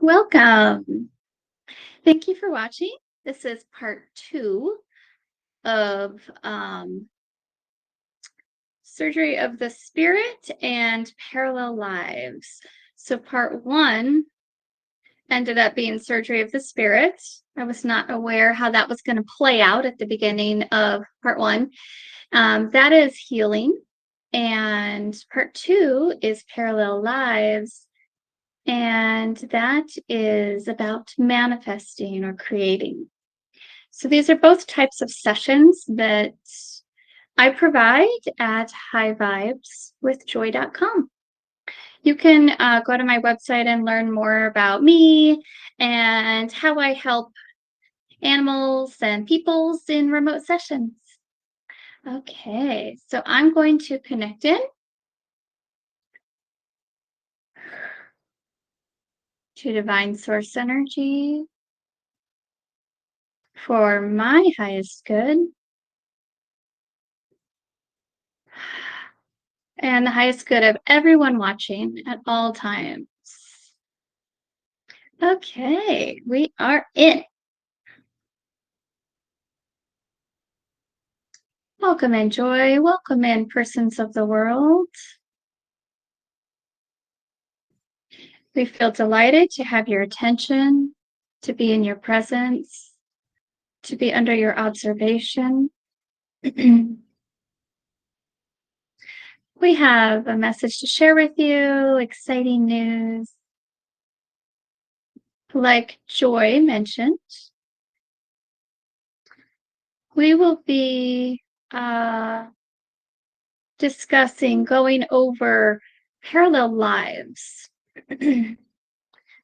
Welcome. Thank you for watching. This is part two of Surgery of the Spirit and Parallel Lives. So, part one ended up being Surgery of the Spirit. I was not aware how that was going to play out at the beginning of part one. That is healing. And part two is Parallel Lives. And that is about manifesting or creating. So these are both types of sessions that I provide at highvibeswithjoy.com. You can go to my website and learn more about me and how I help animals and peoples in remote sessions. Okay, so I'm going to connect in to divine source energy for my highest good and the highest good of everyone watching at all times. Okay, we are in. Welcome in, Joy. Welcome in, persons of the world. We feel delighted to have your attention, to be in your presence, to be under your observation. We have a message to share with you, exciting news. Like Joy mentioned, we will be discussing, going over parallel lives.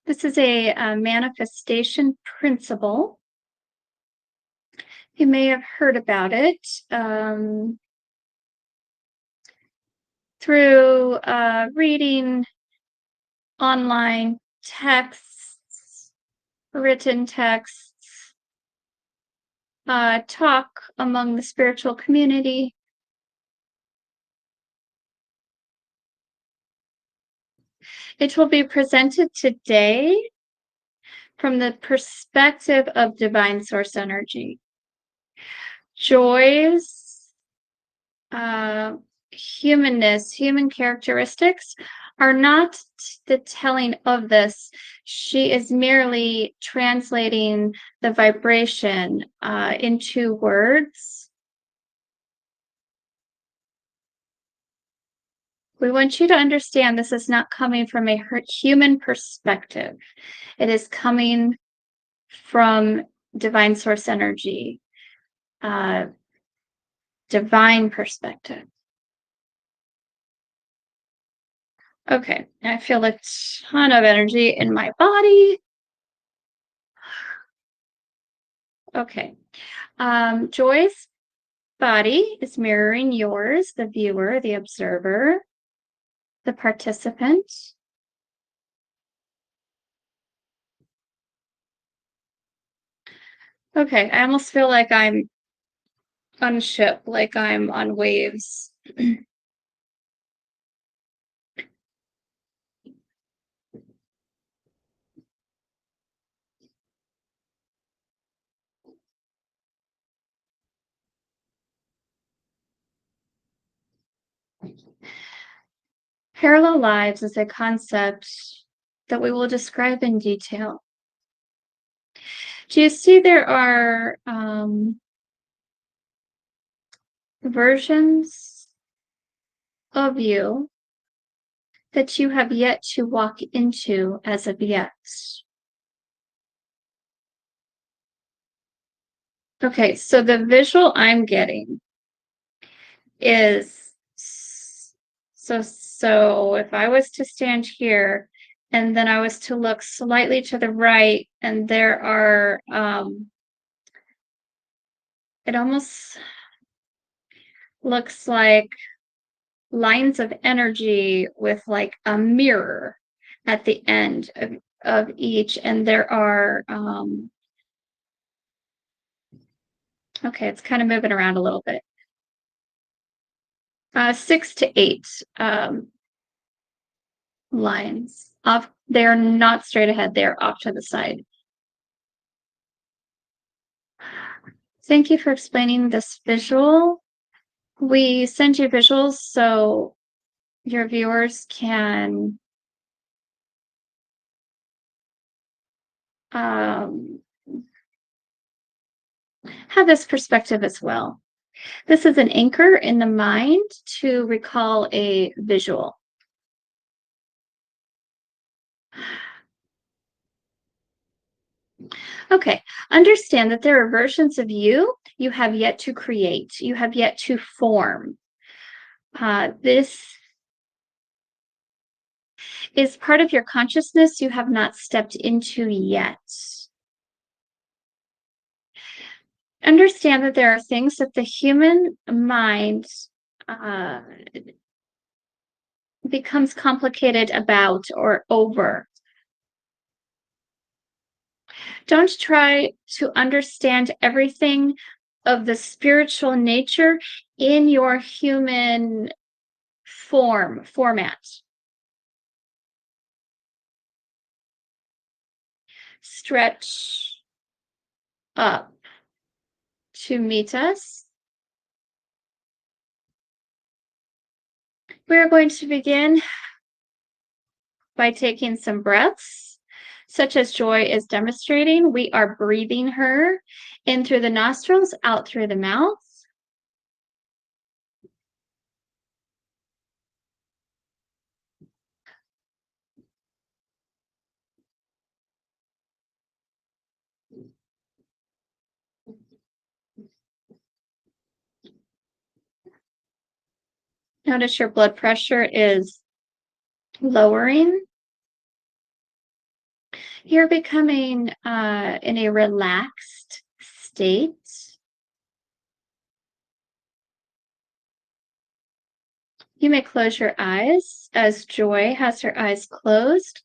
This is a manifestation principle. You may have heard about it through reading online texts, written texts, talk among the spiritual community. It will be presented today from the perspective of divine source energy. Joy's humanness, human characteristics are not the telling of this. She is merely translating the vibration into words. We want you to understand this is not coming from a human perspective. It is coming from divine source energy, divine perspective. Okay, I feel a ton of energy in my body. Okay, Joy's body is mirroring yours, the viewer, the observer, the participant. Okay, I almost feel like I'm on a ship, like I'm on waves. Parallel lives is a concept that we will describe in detail. Do you see there are versions of you that you have yet to walk into as of yet? Okay, so the visual I'm getting is so if I was to stand here and then I was to look slightly to the right, and there are it almost looks like lines of energy with like a mirror at the end of each, and there are okay, it's kind of moving around a little bit. 6 to 8 lines off They are not straight ahead. They are off to the side. Thank you for explaining this visual. We send you visuals so your viewers can have this perspective as well. This is an anchor in the mind to recall a visual. Okay, understand that there are versions of you have yet to create, you have yet to form. This is part of your consciousness you have not stepped into yet. Understand that there are things that the human mind becomes complicated about or over. Don't try to understand everything of the spiritual nature in your human format. Stretch up to meet us. We're going to begin by taking some breaths, such as Joy is demonstrating. We are breathing her in through the nostrils, out through the mouth. Notice your blood pressure is lowering. You're becoming in a relaxed state. You may close your eyes as Joy has her eyes closed.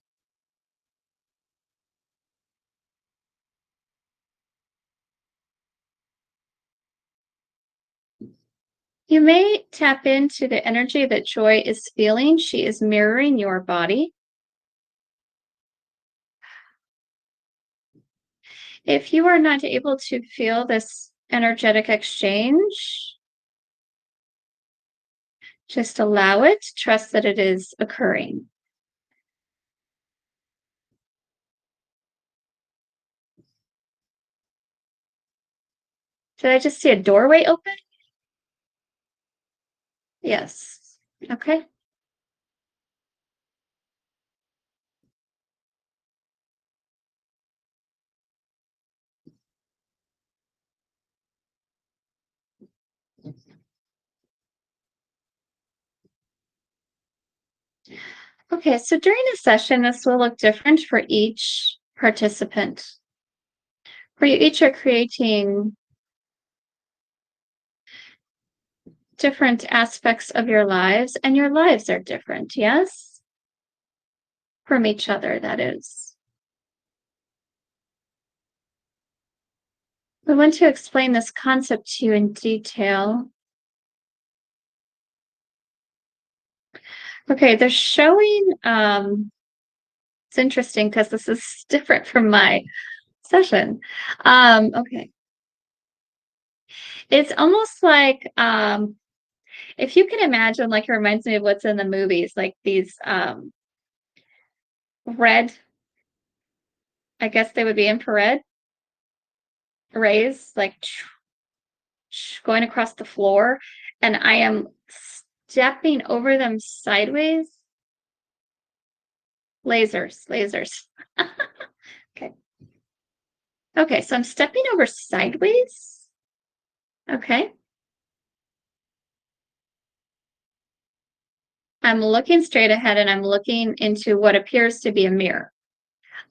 You may tap into the energy that Joy is feeling. She is mirroring your body. If you are not able to feel this energetic exchange, just allow it, trust that it is occurring. Did I just see a doorway open? Yes. Okay. Okay, so during a session, this will look different for each participant. For you each are creating different aspects of your lives, and your lives are different, yes? From each other, that is. We want to explain this concept to you in detail. Okay, they're showing, it's interesting because this is different from my session. Okay. It's almost like, if you can imagine, like it reminds me of what's in the movies, like these red, I guess they would be infrared rays, like going across the floor, and I am stepping over them sideways. Lasers. Okay. Okay, so I'm stepping over sideways. Okay. I'm looking straight ahead and I'm looking into what appears to be a mirror.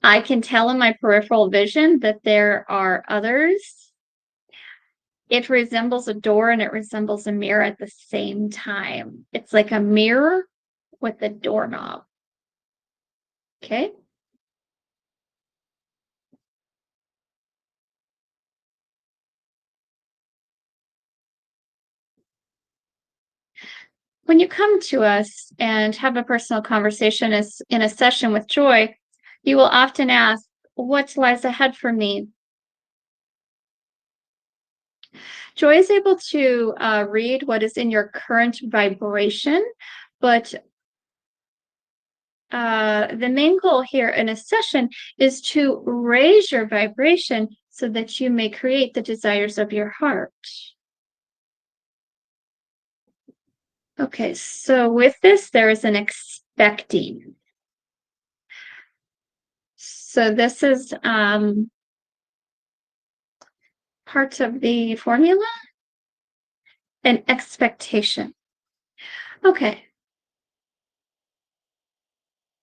I can tell in my peripheral vision that there are others. It resembles a door and it resembles a mirror at the same time. It's like a mirror with a doorknob. Okay. When you come to us and have a personal conversation in a session with Joy, You will often ask, what lies ahead for me? Joy is able to read what is in your current vibration, but the main goal here in a session is to raise your vibration so that you may create the desires of your heart. Okay, so with this, there is an expecting. So this is part of the formula, an expectation. Okay.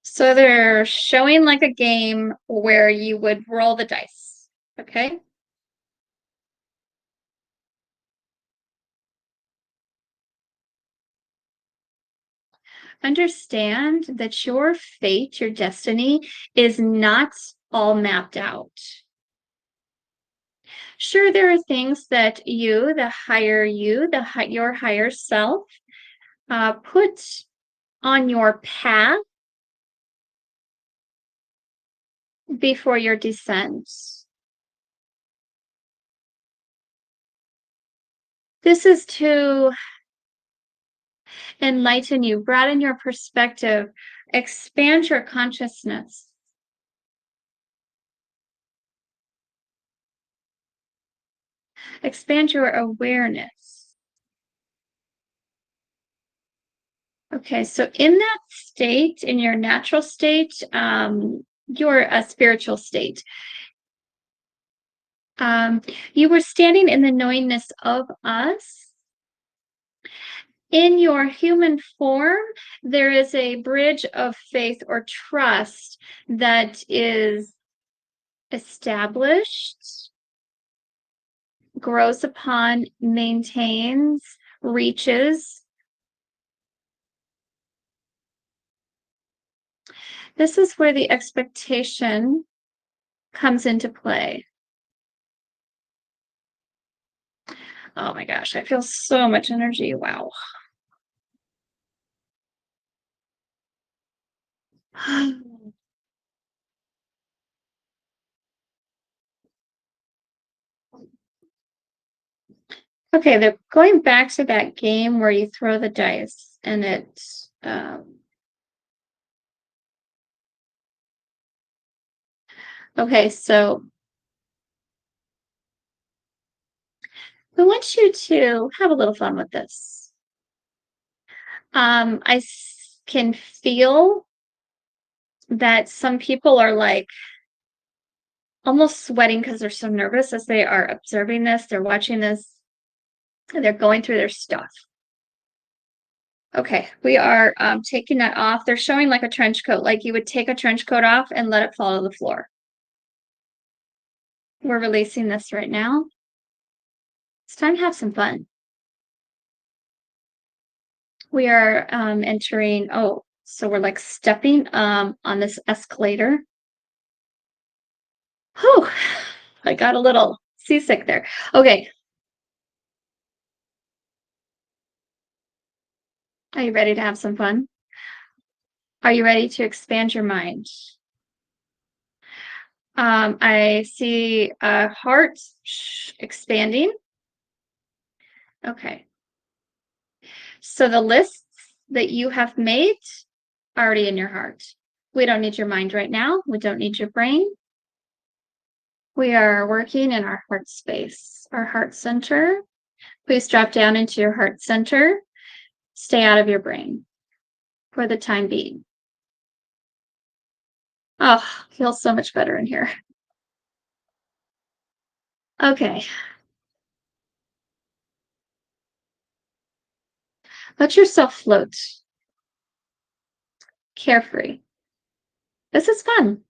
So they're showing like a game where you would roll the dice. Okay. Understand that your fate, your destiny, is not all mapped out. Sure, there are things that you, your higher self, put on your path before your descent. This is to enlighten you, broaden your perspective, expand your consciousness. Expand your awareness. Okay, so in that state, in your natural state, you're a spiritual state. You were standing in the knowingness of us. In your human form, there is a bridge of faith or trust that is established, grows upon, maintains, reaches. This is where the expectation comes into play. Oh my gosh, I feel so much energy. Wow. Okay, they're going back to that game where you throw the dice and it's okay, so I want you to have a little fun with this. Can feel that some people are like almost sweating because they're so nervous as they are observing this, they're watching this, and they're going through their stuff. Okay, we are taking that off. They're showing like a trench coat, like you would take a trench coat off and let it fall to the floor. We're releasing this right now. It's time to have some fun. We are entering, so we're like stepping on this escalator. Whew, I got a little seasick there. Okay. Are you ready to have some fun? Are you ready to expand your mind? I see a heart expanding. Okay. So the lists that you have made are already in your heart. We don't need your mind right now. We don't need your brain. We are working in our heart space, our heart center. Please drop down into your heart center. Stay out of your brain for the time being. Oh, feels so much better in here. Okay. Let yourself float. Carefree. This is fun.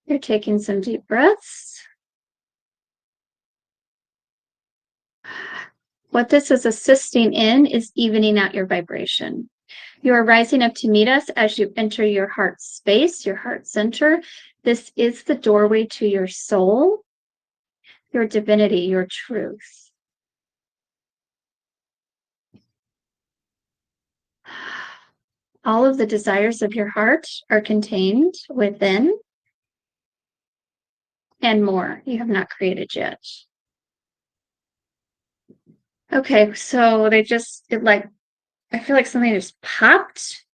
You're taking some deep breaths. What this is assisting in is evening out your vibration. You are rising up to meet us as you enter your heart space, your heart center. This is the doorway to your soul, your divinity, your truth. All of the desires of your heart are contained within, and more you have not created yet. Okay, so I feel like something just popped,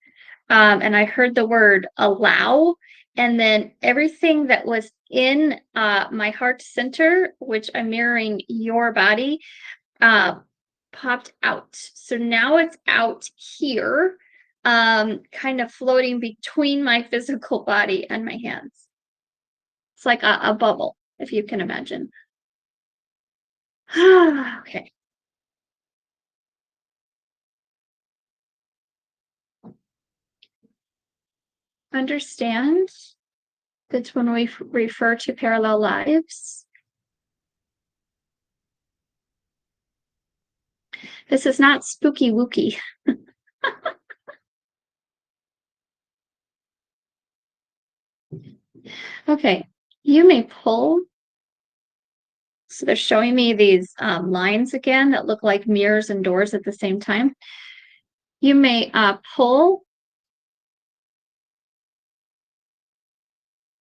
and I heard the word allow, and then everything that was in my heart center, which I'm mirroring your body, uh, popped out. So now it's out here, kind of floating between my physical body and my hands. It's like a bubble, if you can imagine. Okay. Understand that when we refer to parallel lives, this is not spooky wooky. Okay, you may pull. So they're showing me these lines again that look like mirrors and doors at the same time. You may pull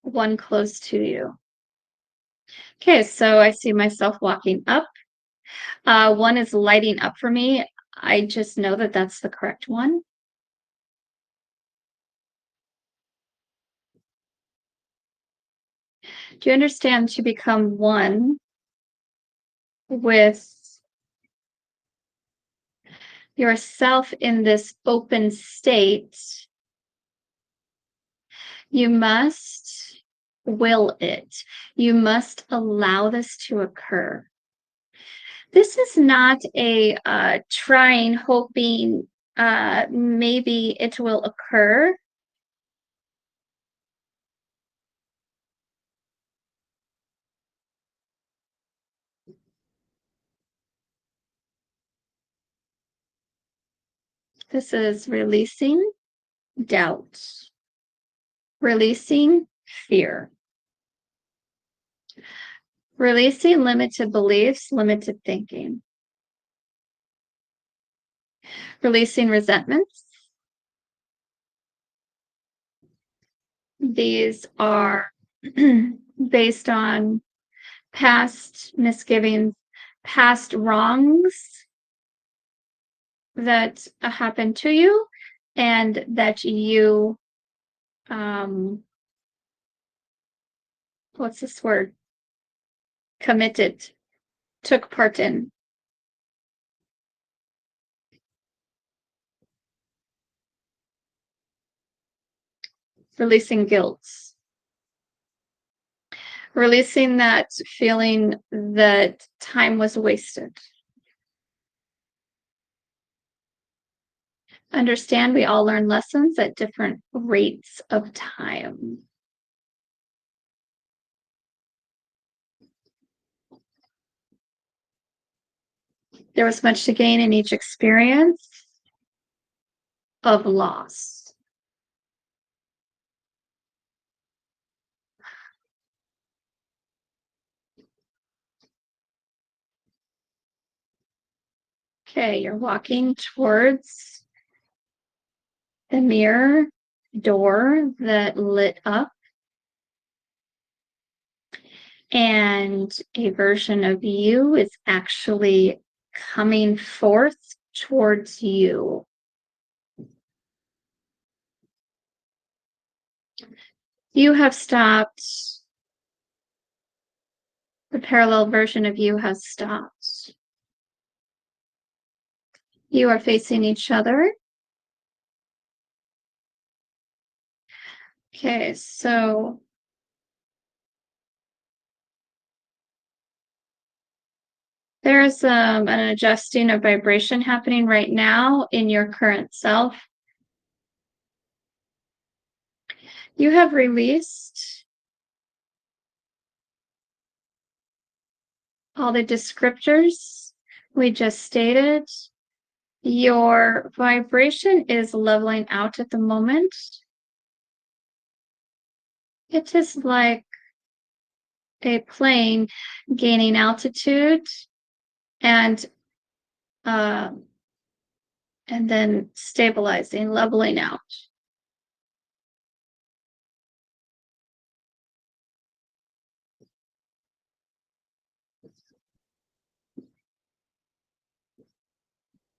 one close to you. Okay, so I see myself walking up. One is lighting up for me. I just know that that's the correct one. Do you understand to become one with yourself in this open state? You must will it. You must allow this to occur. This is not a trying, hoping, maybe it will occur. This is releasing doubt, releasing fear, releasing limited beliefs, limited thinking, releasing resentments. These are based on past misgivings, past wrongs that happened to you, and that you, what's this word? Committed, took part in. Releasing guilt. Releasing that feeling that time was wasted. Understand we all learn lessons at different rates of time. There was much to gain in each experience of loss. Okay, you're walking towards the mirror door that lit up, and a version of you is actually coming forth towards you. You have stopped. The parallel version of you has stopped. You are facing each other. Okay, so there's an adjusting of vibration happening right now in your current self. You have released all the descriptors we just stated. Your vibration is leveling out at the moment. It is like a plane gaining altitude and and then stabilizing, leveling out.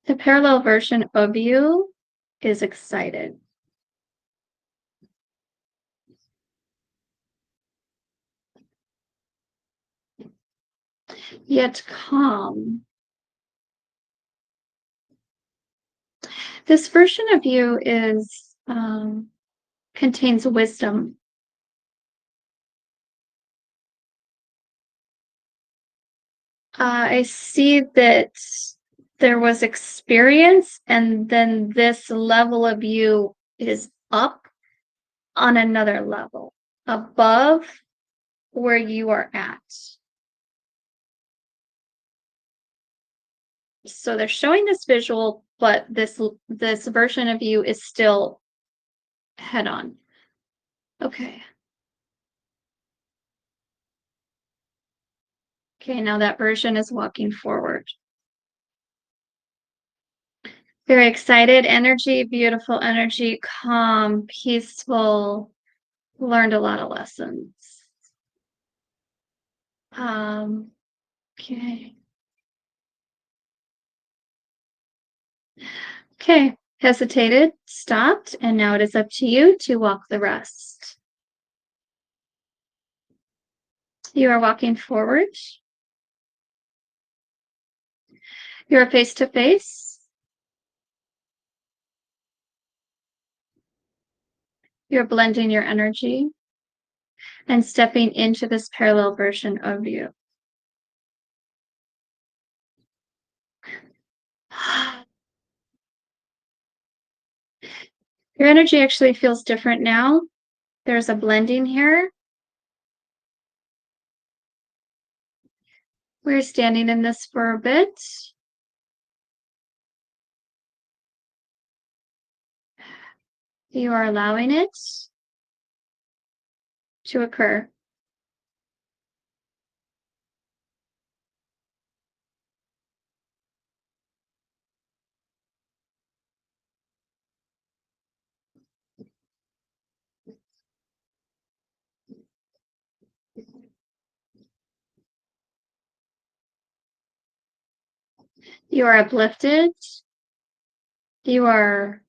The parallel version of you is excited, yet calm. This version of you is contains wisdom. I see that there was experience, and then this level of you is up on another level above where you are at. So they're showing this visual, but this version of you is still head on. Okay. Okay, now that version is walking forward. Very excited energy, beautiful energy, calm, peaceful, learned a lot of lessons. Okay. Okay, hesitated, stopped, and now it is up to you to walk the rest. You are walking forward. You are face to face. You're blending your energy and stepping into this parallel version of you. Your energy actually feels different now. There's a blending here. We're standing in this for a bit. You are allowing it to occur. You are uplifted. You are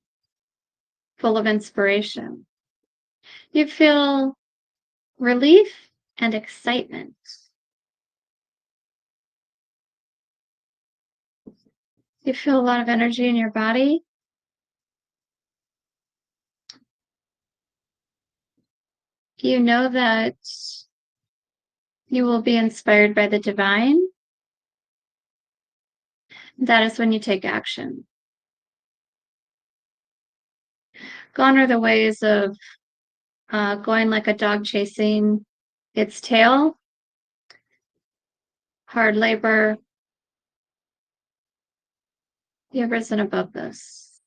full of inspiration. You feel relief and excitement. You feel a lot of energy in your body. You know that you will be inspired by the divine. That is when you take action. Gone are the ways of going like a dog chasing its tail, hard labor. You have risen above this.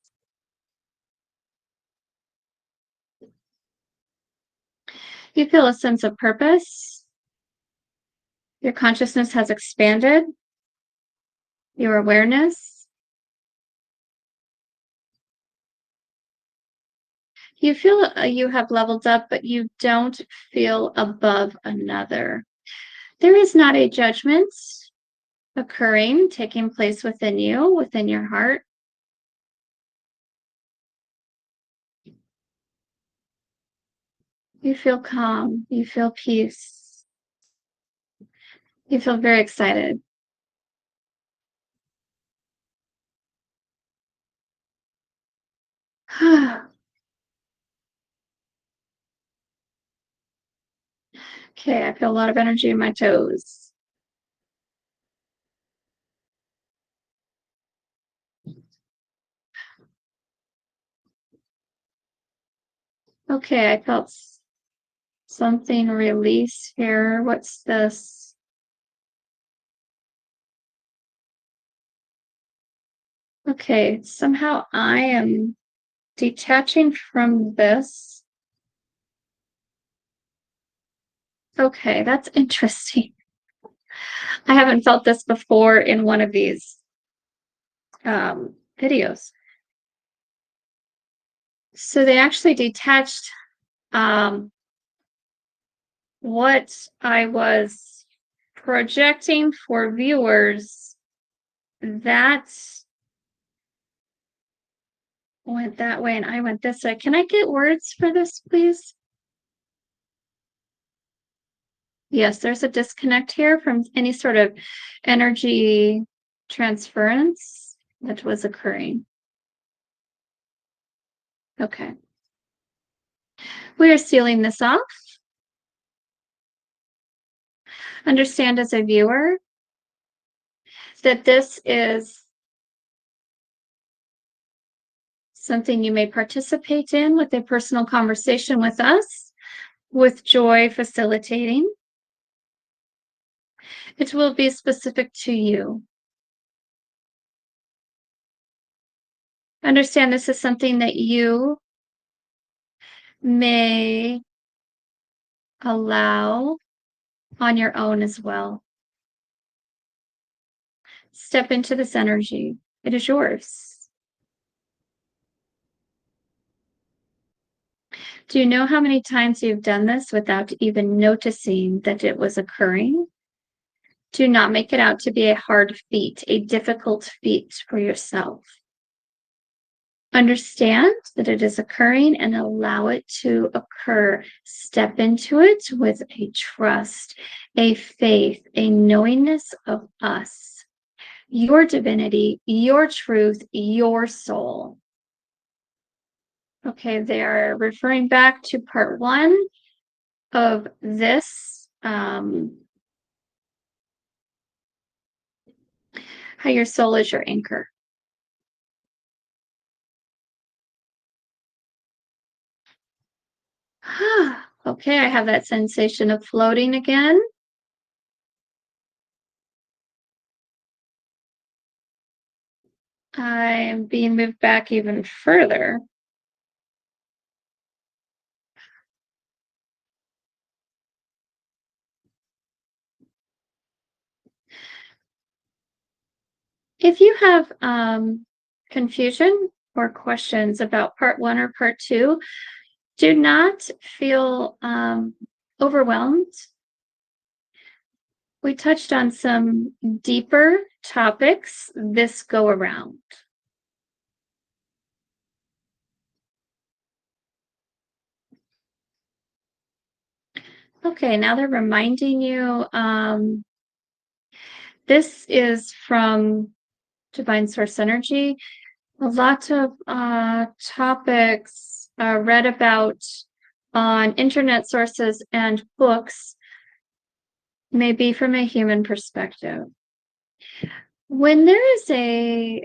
You feel a sense of purpose. Your consciousness has expanded. Your awareness. You feel you have leveled up, but you don't feel above another. There is not a judgment occurring, taking place within you, within your heart. You feel calm. You feel peace. You feel very excited. Okay, I feel a lot of energy in my toes. Okay, I felt something release here. What's this? Okay, somehow I am detaching from this. Okay, that's interesting. I haven't felt this before in one of these videos. So they actually detached what I was projecting for viewers. That went that way and I went this way. Can I get words for this, please? Yes, there's a disconnect here from any sort of energy transference that was occurring. Okay. We are sealing this off. Understand as a viewer that this is something you may participate in with a personal conversation with us, with Joy facilitating. It will be specific to you. Understand this is something that you may allow on your own as well. Step into this energy. It is yours. Do you know how many times you've done this without even noticing that it was occurring? Do not make it out to be a hard feat, a difficult feat for yourself. Understand that it is occurring and allow it to occur. Step into it with a trust, a faith, a knowingness of us, your divinity, your truth, your soul. Okay, they are referring back to part 1 of this, how your soul is your anchor. Okay, I have that sensation of floating again. I'm being moved back even further. If you have confusion or questions about part 1 or part 2, do not feel overwhelmed. We touched on some deeper topics this go around. Okay, now they're reminding you, this is from Divine Source Energy. A lot of topics read about on internet sources and books may be from a human perspective. When there is a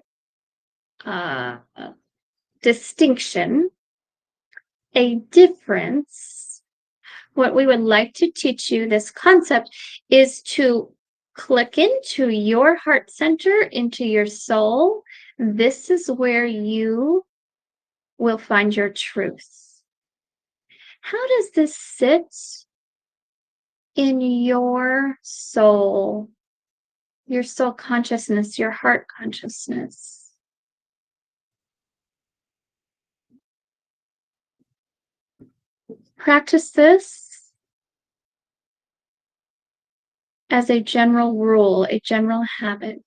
distinction, a difference, what we would like to teach you, this concept, is to click into your heart center, into your soul. This is where you will find your truth. How does this sit in your soul consciousness, your heart consciousness? Practice this as a general rule, a general habit.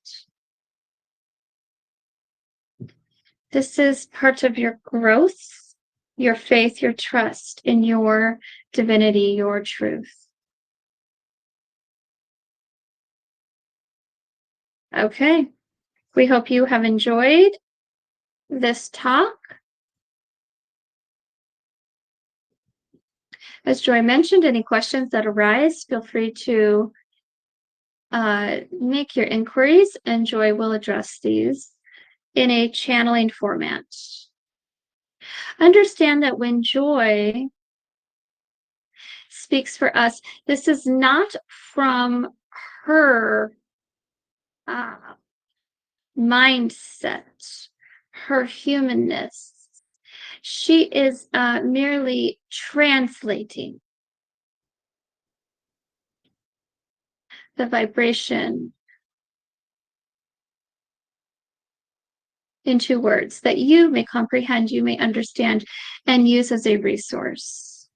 This is part of your growth, your faith, your trust in your divinity, your truth. Okay, we hope you have enjoyed this talk. As Joy mentioned, any questions that arise, feel free to make your inquiries, and Joy will address these in a channeling format. Understand that when Joy speaks for us, this is not from her mindset, her humanness. She is merely translating the vibration into words that you may comprehend, you may understand, and use as a resource.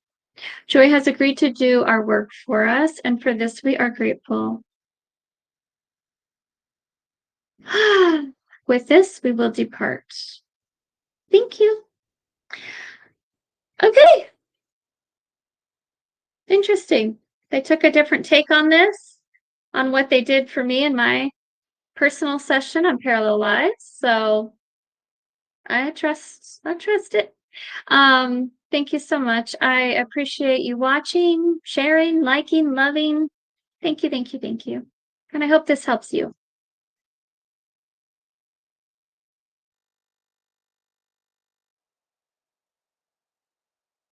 Joy has agreed to do our work for us, and for this we are grateful. With this, we will depart. Thank you. Okay. Interesting. They took a different take on this, on what they did for me in my personal session on parallel lives. So I trust it. Thank you so much. I appreciate you watching, sharing, liking, loving. Thank you, thank you, thank you. And I hope this helps you.